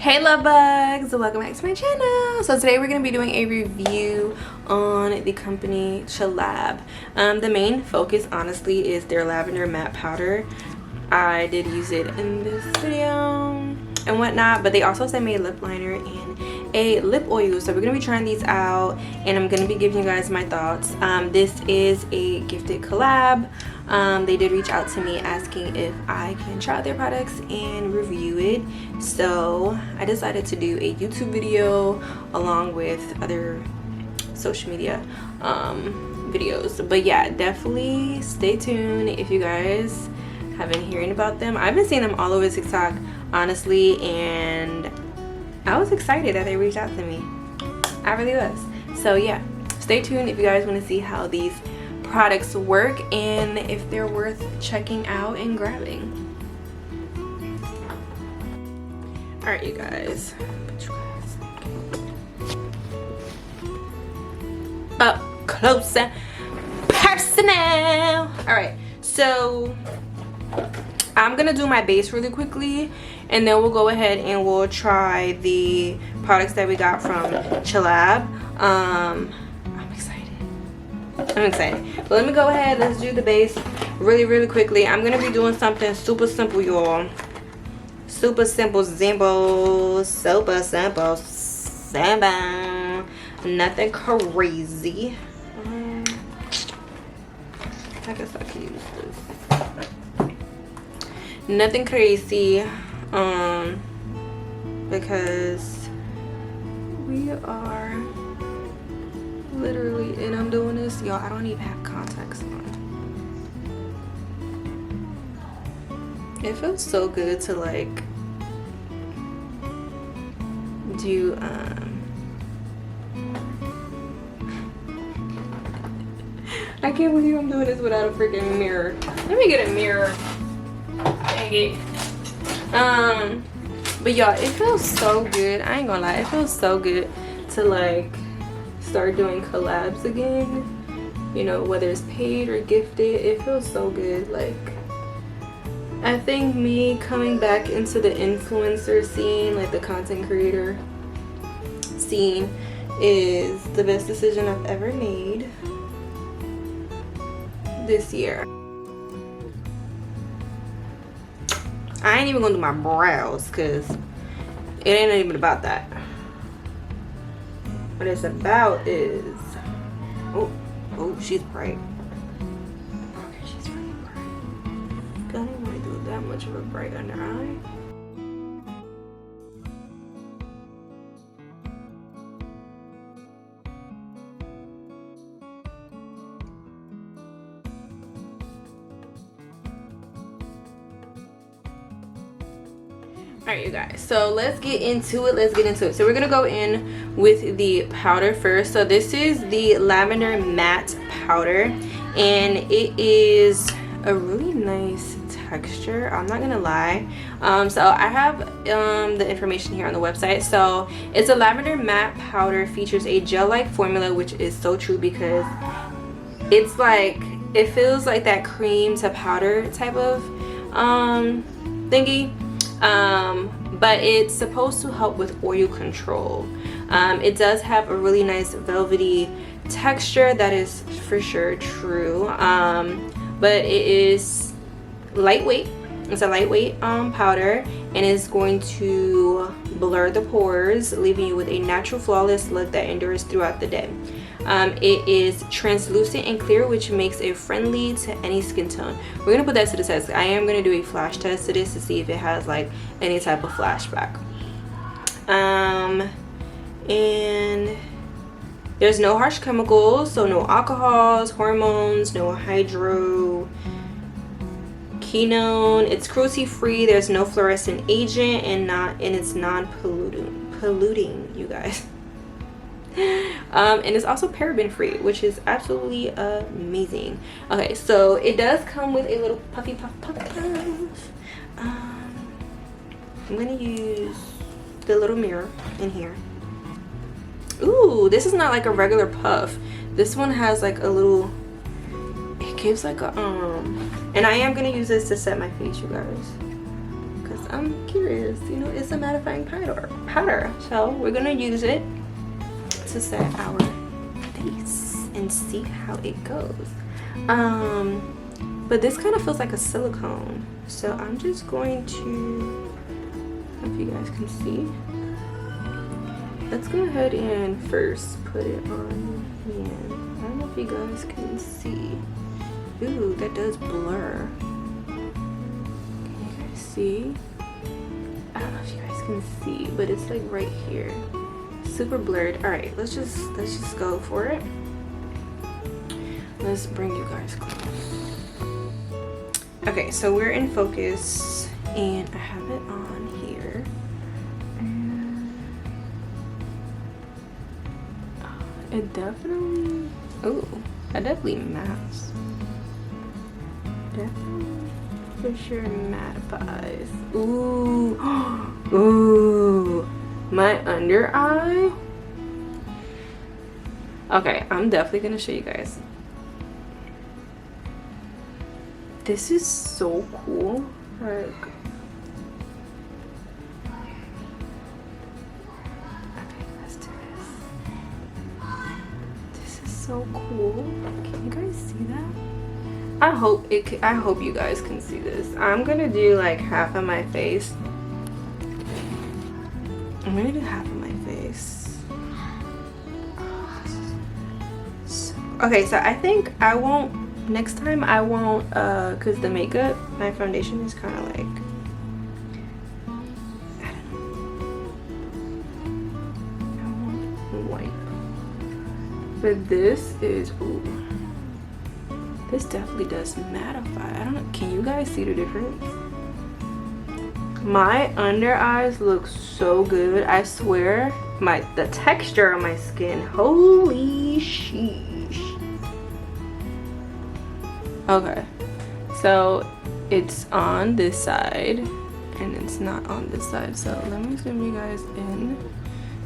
Hey love bugs, welcome back to my channel. So today we're going to be doing a review on the company Chillab. The main focus honestly is their lavender matte powder. I did use it in this video and whatnot, but they also sent me a lip liner and a lip oil, so we're going to be trying these out and I'm going to be giving you guys my thoughts. This is a gifted collab. They did reach out to me asking if I can try out their products and review it, so I decided to do a YouTube video along with other social media videos. But yeah, definitely stay tuned if you guys have been hearing about them. I've been seeing them all over TikTok honestly, and I was excited that they reached out to me. I really was. So yeah, stay tuned if you guys want to see how these products work and if they're worth checking out and grabbing. All right, you guys, up close and personal. All right, so I'm gonna do my base really quickly and then we'll go ahead and we'll try the products that we got from Chillab. I'm excited, but let me go ahead, let's do the base really quickly. I'm gonna be doing something super simple, y'all. Super simple, simple. Nothing crazy. I guess I can use this. Nothing crazy, because we are literally, and I'm doing this, y'all, I don't even have contacts on. It feels so good to like do I can't believe I'm doing this without a freaking mirror. Let me get a mirror. Dang it. But y'all, it feels so good. I ain't gonna lie, it feels so good to like start doing collabs again, you know, whether it's paid or gifted. It feels so good. Like, I think me coming back into the influencer scene, like the content creator scene, is the best decision I've ever made this year. I ain't even gonna do my brows because it ain't even about that. What it's about is, oh, she's bright. Okay, she's really bright. I don't want to do that much of a bright under eye. Alright, you guys, so let's get into it. So we're gonna go in with the powder first. So this is the lavender matte powder and it is a really nice texture, I'm not gonna lie. So I have the information here on the website. So it's a lavender matte powder, features a gel-like formula, which is so true because it's like, it feels like that cream to powder type of thingy. But it's supposed to help with oil control. It does have a really nice velvety texture, that is for sure true. But it is lightweight. It's a lightweight powder and it's going to blur the pores, leaving you with a natural flawless look that endures throughout the day. It is translucent and clear, which makes it friendly to any skin tone. We're gonna put that to the test. I am gonna do a flash test to this to see if it has like any type of flashback. And there's no harsh chemicals, so no alcohols, hormones, no hydroquinone. It's cruelty free. There's no fluorescent agent and it's non-polluting, you guys. And it's also paraben free, which is absolutely amazing. Okay, so it does come with a little puffy puff. I'm gonna use the little mirror in here. Ooh, this is not like a regular puff. This one has like a little, it gives like a and I am gonna use this to set my face, you guys, because I'm curious. You know, it's a mattifying powder. So we're gonna use it to set our face and see how it goes. But this kind of feels like a silicone, so I'm just going to, I don't know if you guys can see. Let's go ahead and first put it on your hand. I don't know if you guys can see. Ooh, that does blur. Can you guys see? I don't know if you guys can see, but it's like right here. Super blurred. All right, let's just go for it. Let's bring you guys close. Okay, so we're in focus and I have it on here. And it definitely, oh, that definitely mattes. Definitely for sure mattifies. Ooh, ooh, my under eye. Okay, I'm definitely gonna show you guys. This is so cool. Like, okay, let's do this. This is so cool. Can you guys see that? I hope you guys can see this. I'm gonna do like half of my face. I'm gonna do half of my face. Okay, so I think I won't, next time I won't, cause the makeup, my foundation is kind of like, I don't know. I won't wipe. But this is, ooh. This definitely does mattify. I don't know, can you guys see the difference? My under eyes look so good. I swear, the texture on my skin, holy sheesh. Okay, so it's on this side and it's not on this side. So let me zoom you guys in.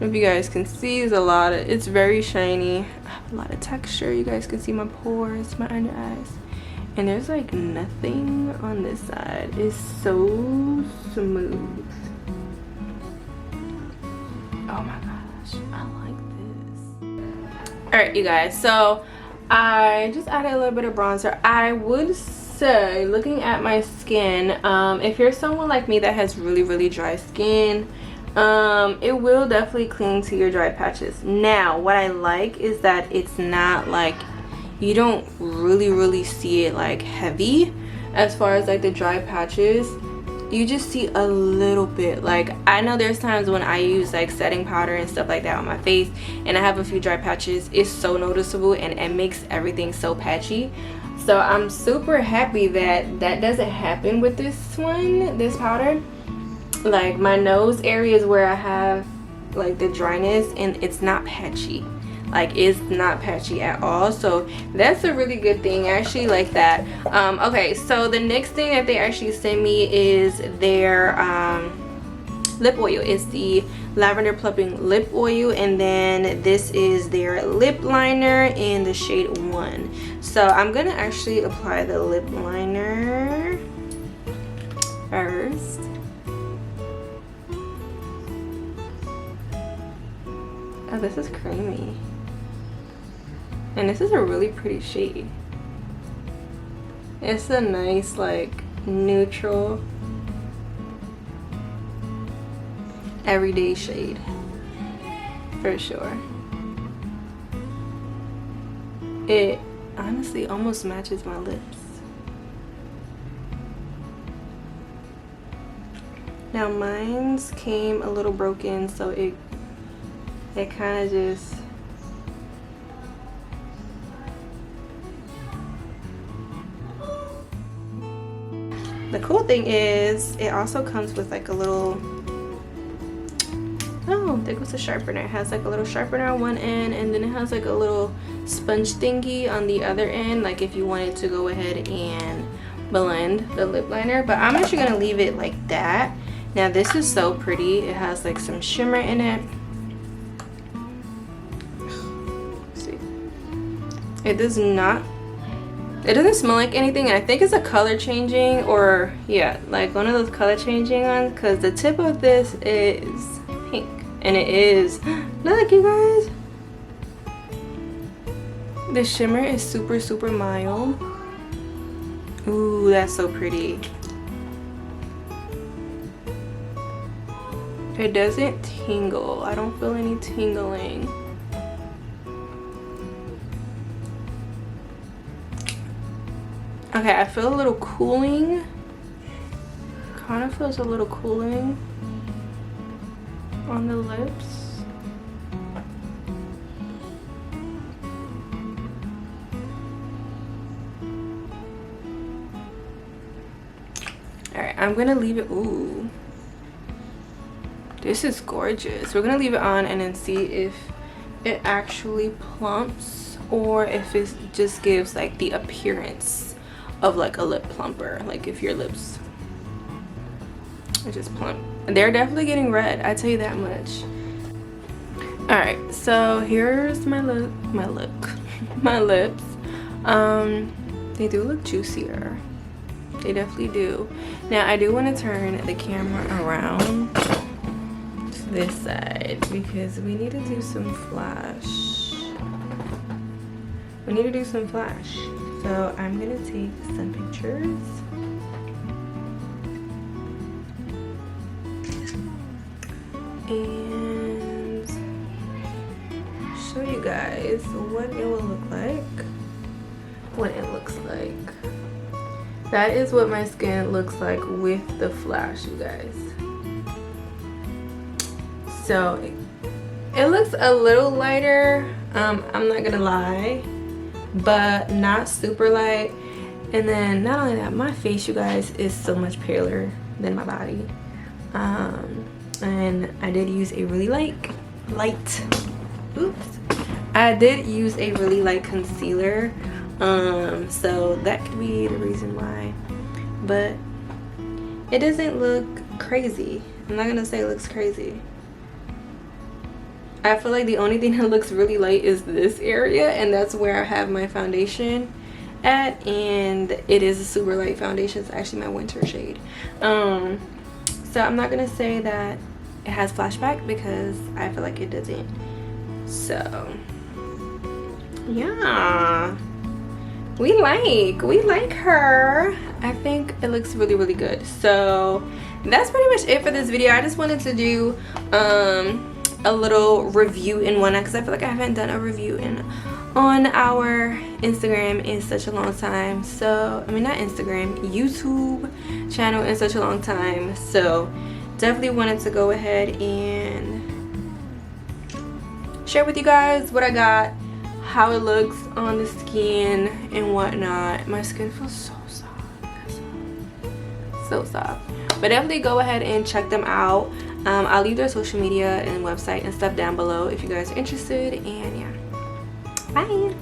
If you guys can see, there's a lot of, it's very shiny. I have a lot of texture. You guys can see my pores, my under eyes. And there's like nothing on this side. It's so smooth. Oh my gosh, I like this. All right, you guys, so I just added a little bit of bronzer. I would say, looking at my skin, if you're someone like me that has really dry skin, it will definitely cling to your dry patches. Now what I like is that it's not like, you don't really see it like heavy as far as like the dry patches. You just see a little bit. Like, I know there's times when I use like setting powder and stuff like that on my face and I have a few dry patches. It's so noticeable and it makes everything so patchy. So I'm super happy that that doesn't happen with this one, this powder. Like, my nose areas where I have like the dryness, and it's not patchy. Like, it's not patchy at all. So that's a really good thing. I actually like that. Okay, so the next thing that they actually sent me is their lip oil. It's the lavender plumping lip oil, and then this is their lip liner in the shade 1. So I'm gonna actually apply the lip liner first. Oh, this is creamy. And this is a really pretty shade. It's a nice, like, neutral, everyday shade. For sure. It honestly almost matches my lips. Now mine's came a little broken, so it kind of just, the cool thing is it also comes with like a little, oh, there goes the sharpener. It has like a little sharpener on one end, and then it has like a little sponge thingy on the other end, like if you wanted to go ahead and blend the lip liner. But I'm actually gonna leave it like that. Now this is so pretty. It has like some shimmer in it. It does not It doesn't smell like anything, and I think it's a color changing, or yeah, like one of those color changing ones, because the tip of this is pink, and it is, look you guys, the shimmer is super mild. Ooh, that's so pretty. It doesn't tingle. I don't feel any tingling. Okay, I feel a little cooling. Kind of feels a little cooling on the lips. Alright, I'm gonna leave it. Ooh. This is gorgeous. We're gonna leave it on and then see if it actually plumps or if it just gives like the appearance of like a lip plumper, like if your lips are just plump. They're definitely getting red, I tell you that much. All right, so here's my my lips. They do look juicier. They definitely do. Now I do want to turn the camera around to this side because we need to do some flash. We need to do some flash. So I'm gonna take some pictures. And show you guys what it will look like when it looks like. That is what my skin looks like with the flash, you guys. So it looks a little lighter, I'm not gonna lie, but not super light. And then not only that, my face, you guys, is so much paler than my body. And I did use a really light I did use a really light concealer, so that could be the reason why, but it doesn't look crazy. I'm not gonna say it looks crazy. I feel like the only thing that looks really light is this area, and that's where I have my foundation at, and it is a super light foundation. It's actually my winter shade. So I'm not gonna say that it has flashback because I feel like it doesn't. So yeah, we like her. I think it looks really good. So that's pretty much it for this video. I just wanted to do a little review in one because I feel like I haven't done a review on our Instagram in such a long time. So I mean, not Instagram, YouTube channel in such a long time. So definitely wanted to go ahead and share with you guys what I got, how it looks on the skin and whatnot. My skin feels so soft, so soft. But definitely go ahead and check them out. I'll leave their social media and website and stuff down below if you guys are interested. And yeah, bye.